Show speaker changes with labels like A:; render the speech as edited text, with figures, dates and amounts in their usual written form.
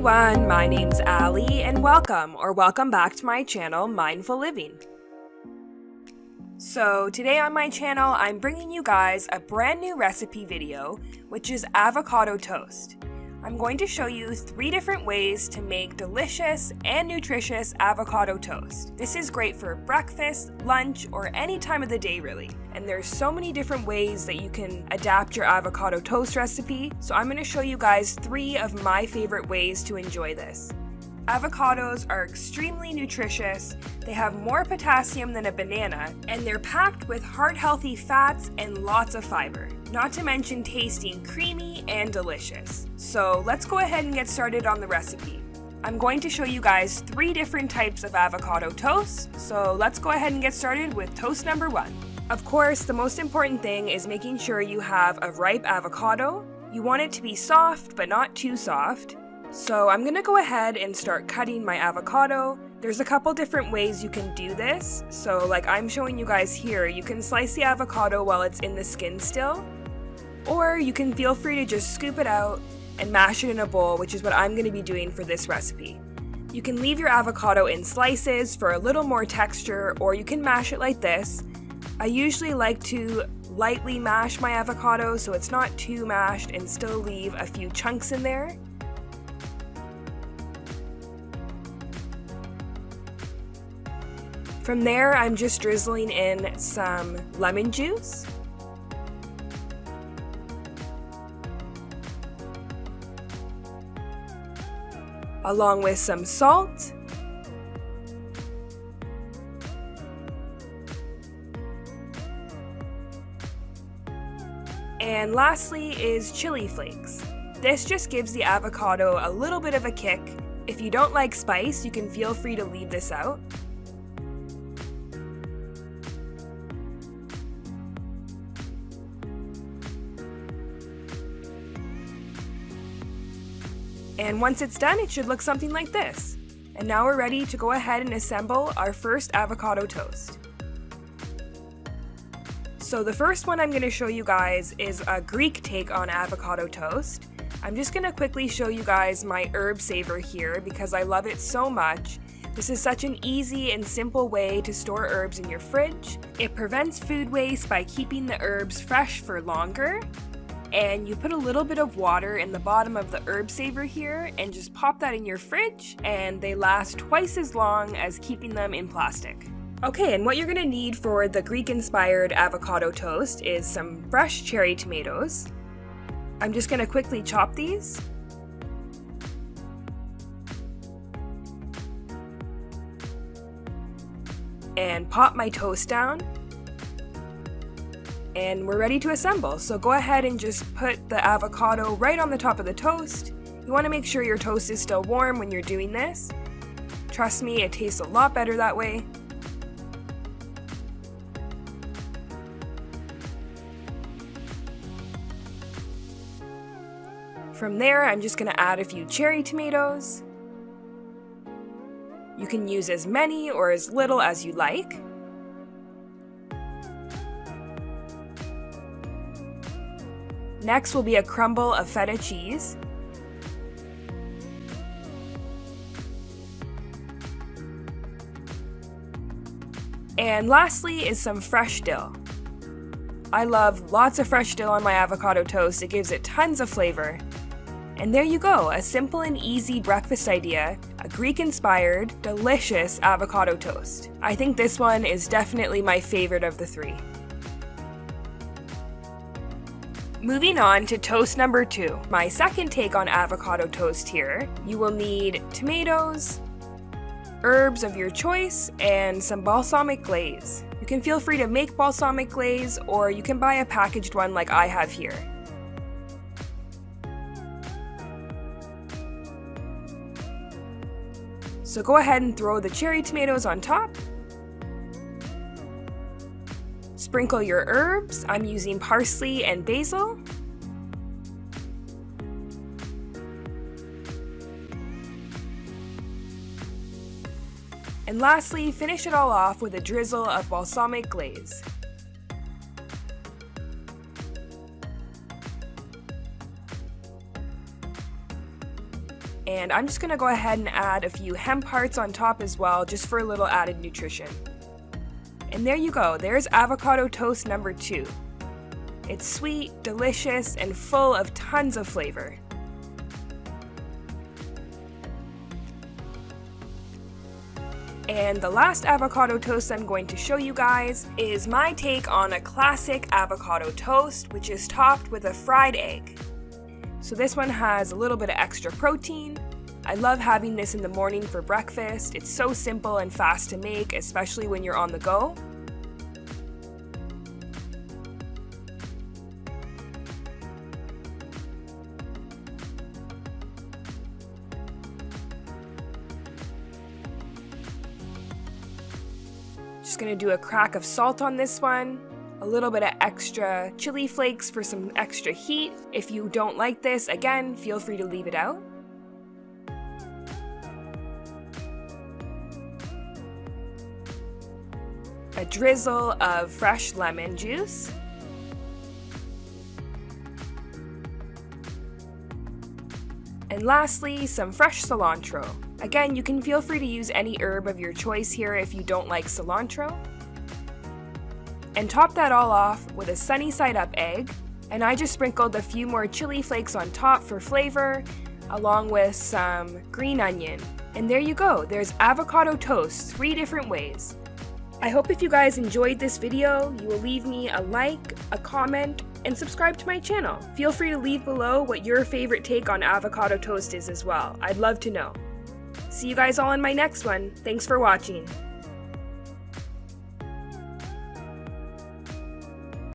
A: everyone, my name's Allie and welcome back to my channel, Mindful Living. So today on my channel, I'm bringing you guys a brand new recipe video, which is avocado toast. I'm going to show you 3 different ways to make delicious and nutritious avocado toast. This is great for breakfast, lunch, or any time of the day really. And there's so many different ways that you can adapt your avocado toast recipe, so I'm going to show you guys 3 of my favorite ways to enjoy this. Avocados are extremely nutritious, they have more potassium than a banana, and they're packed with heart-healthy fats and lots of fiber, not to mention tasting creamy and delicious. So let's go ahead and get started on the recipe. I'm going to show you guys 3 different types of avocado toast, so let's go ahead and get started with toast number 1. Of course, the most important thing is making sure you have a ripe avocado. You want it to be soft, but not too soft. So I'm gonna go ahead and start cutting my avocado. There's a couple different ways you can do this. So like I'm showing you guys here, you can slice the avocado while it's in the skin still. Or you can feel free to just scoop it out and mash it in a bowl, which is what I'm gonna be doing for this recipe. You can leave your avocado in slices for a little more texture, or you can mash it like this. I usually like to lightly mash my avocado so it's not too mashed and still leave a few chunks in there. From there, I'm just drizzling in some lemon juice. Along with some salt. And lastly is chili flakes. This just gives the avocado a little bit of a kick. If you don't like spice, you can feel free to leave this out. And once it's done, it should look something like this. And now we're ready to go ahead and assemble our first avocado toast. So the first one I'm going to show you guys is a Greek take on avocado toast. I'm just going to quickly show you guys my herb saver here because I love it so much. This is such an easy and simple way to store herbs in your fridge. It prevents food waste by keeping the herbs fresh for longer. And you put a little bit of water in the bottom of the herb saver here and just pop that in your fridge, and they last twice as long as keeping them in plastic. Okay, and what you're gonna need for the Greek-inspired avocado toast is some fresh cherry tomatoes. I'm just gonna quickly chop these. And pop my toast down. And we're ready to assemble, so go ahead and just put the avocado right on the top of the toast. You want to make sure your toast is still warm when you're doing this. Trust me, it tastes a lot better that way. From there, I'm just going to add a few cherry tomatoes. You can use as many or as little as you like. Next will be a crumble of feta cheese. And lastly is some fresh dill. I love lots of fresh dill on my avocado toast. It gives it tons of flavor. And there you go, a simple and easy breakfast idea, a Greek-inspired, delicious avocado toast. I think this one is definitely my favorite of the 3. Moving on to toast number 2, my second take on avocado toast here. You will need tomatoes, herbs of your choice, and some balsamic glaze. You can feel free to make balsamic glaze, or you can buy a packaged one like I have here. So go ahead and throw the cherry tomatoes on top. Sprinkle your herbs. I'm using parsley and basil. And lastly, finish it all off with a drizzle of balsamic glaze. And I'm just gonna go ahead and add a few hemp hearts on top as well, just for a little added nutrition. And there you go, there's avocado toast number 2. It's sweet, delicious, and full of tons of flavor. And the last avocado toast I'm going to show you guys is my take on a classic avocado toast, which is topped with a fried egg. So this one has a little bit of extra protein. I love having this in the morning for breakfast. It's so simple and fast to make, especially when you're on the go. Just gonna do a crack of salt on this one, a little bit of extra chili flakes for some extra heat. If you don't like this, again, feel free to leave it out. A drizzle of fresh lemon juice. And lastly, some fresh cilantro. Again, you can feel free to use any herb of your choice here if you don't like cilantro. And top that all off with a sunny side up egg. And I just sprinkled a few more chili flakes on top for flavor, along with some green onion. And there you go, there's avocado toast 3 different ways. I hope if you guys enjoyed this video, you will leave me a like, a comment, and subscribe to my channel. Feel free to leave below what your favorite take on avocado toast is as well. I'd love to know. See you guys all in my next one. Thanks for watching.